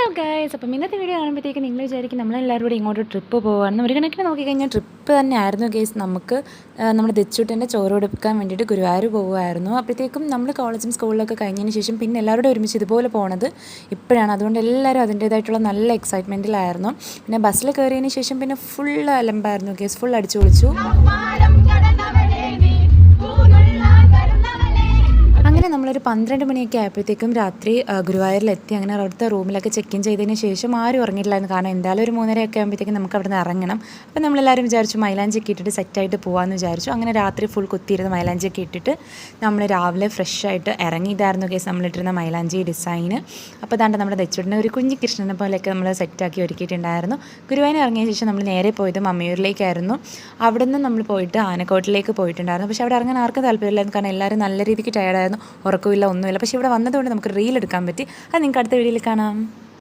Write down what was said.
Hello guys, അപ്പം ഇന്നത്തെ video കാണുമ്പോഴത്തേക്ക് നിങ്ങൾ വിചാരിക്കും നമ്മളെല്ലാവരും കൂടി ഇങ്ങോട്ട് ട്രിപ്പ് പോകാമെന്ന്. ഒരു കണക്കിന് നോക്കിക്കഴിഞ്ഞാൽ ട്രിപ്പ് തന്നെ ആയിരുന്നു ഗൈസ്. നമുക്ക് നമ്മുടെ ദച്ചുട്ടൻ്റെ ചോറ് കൊടുക്കാൻ വേണ്ടിയിട്ട് ഗുരുവായൂർ പോകുമായിരുന്നു. അപ്പോഴത്തേക്കും നമ്മൾ കോളേജും സ്കൂളിലൊക്കെ കഴിഞ്ഞതിന് ശേഷം പിന്നെ എല്ലാവരും ഒരുമിച്ച് ഇതുപോലെ പോണത് ഇപ്പോഴാണ്. അതുകൊണ്ട് എല്ലാവരും അതിൻ്റേതായിട്ടുള്ള നല്ല എക്സൈറ്റ്മെൻറ്റിലായിരുന്നു. പിന്നെ ബസ്സിൽ കയറിയതിന് ശേഷം പിന്നെ ഫുൾ അലമ്പായിരുന്നു ഗൈസ്, ഫുൾ അടിച്ചു പൊളിച്ചു. അങ്ങനെ നമ്മളൊരു 12 മണിയൊക്കെ ആയപ്പോഴത്തേക്കും രാത്രി ഗുരുവായൂരിലെത്തി. അങ്ങനെ അവിടുത്തെ റൂമിലൊക്കെ ചെക്ക് ഇൻ ചെയ്തതിന് ശേഷം ആരും ഉറങ്ങിയിട്ടില്ലായിരുന്നു. കാരണം എന്തായാലും ഒരു 3:30 ആകുമ്പോഴത്തേക്കും നമുക്ക് അവിടെ നിന്ന് ഇറങ്ങണം. അപ്പോൾ നമ്മളെല്ലാവരും വിചാരിച്ചു മൈലാഞ്ചിയൊക്കെ ഇട്ടിട്ട് സെറ്റായിട്ട് പോകാമെന്ന് വിചാരിച്ചു. അങ്ങനെ രാത്രി ഫുൾ കുത്തിയിരുന്ന് മൈലാഞ്ചിയൊക്കെ ഇട്ടിട്ട് നമ്മൾ രാവിലെ ഫ്രഷായിട്ട് ഇറങ്ങിയതായിരുന്നു കേസ് നമ്മളിട്ടിരുന്ന മൈലാഞ്ചി ഡിസൈന്. അപ്പോൾ അതാണ്ട് നമ്മുടെ ദച്ചുവിനെ ഒരു കുഞ്ഞു കൃഷ്ണനെ പോലെയൊക്കെ നമ്മൾ സെറ്റാക്കി ഒരുക്കിയിട്ടുണ്ടായിരുന്നു. ഗുരുവായൂർ ഇറങ്ങിയ ശേഷം നമ്മൾ നേരെ പോയത് മമ്മിയൂരിലേക്കായിരുന്നു. അവിടെ നിന്ന് നമ്മൾ പോയിട്ട് ആനക്കോട്ടിലേക്ക് പോയിട്ടുണ്ടായിരുന്നു. പക്ഷേ അവിടെ ഇറങ്ങാൻ ആർക്കും താല്പര്യമില്ലായിരുന്നു. കാരണം എല്ലാവരും നല്ല രീതിക്ക് ടയർഡായിരുന്നു, ഉറക്കമില്ല, ഒന്നുമില്ല. പക്ഷേ ഇവിടെ വന്നതുകൊണ്ട് നമുക്ക് റീൽ എടുക്കാൻ പറ്റി. അത് നിങ്ങൾക്ക് അടുത്ത വീഡിയോയിൽ കാണാം.